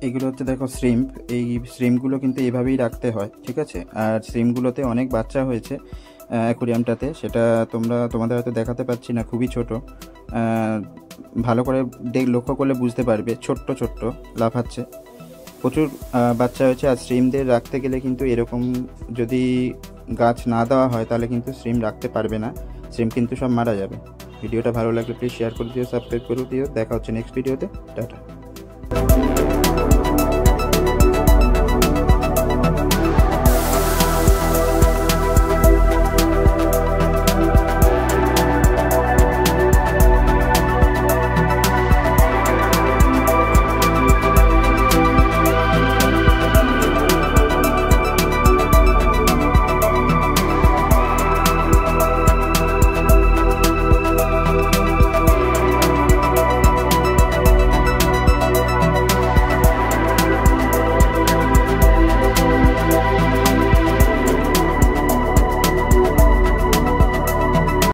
এগুলো হচ্ছে দেখো শ্রিম্প। এই শ্রিম্পগুলো কিন্তু এভাবেই রাখতে হয়, ঠিক আছে। আর শ্রিম্পগুলোতে অনেক বাচ্চা হয়েছে অ্যাকুরিয়ামটাতে, সেটা তোমাদের হয়তো দেখাতে পাচ্ছি না, খুবই ছোট। ভালো করে লক্ষ্য করলে বুঝতে পারবে, ছোট্ট ছোট্ট লাফাচ্ছে, প্রচুর বাচ্চা হয়েছে। আর শ্রিমদের রাখতে গেলে কিন্তু এরকম যদি গাছ না দেওয়া হয় তাহলে কিন্তু শ্রিম রাখতে পারবে না, শ্রিম কিন্তু সব মারা যাবে। ভিডিওটা ভালো লাগলে প্লিজ শেয়ার করে দিও, সাবস্ক্রাইব করে দিও। দেখা হচ্ছে নেক্সট ভিডিওতে। টাটা।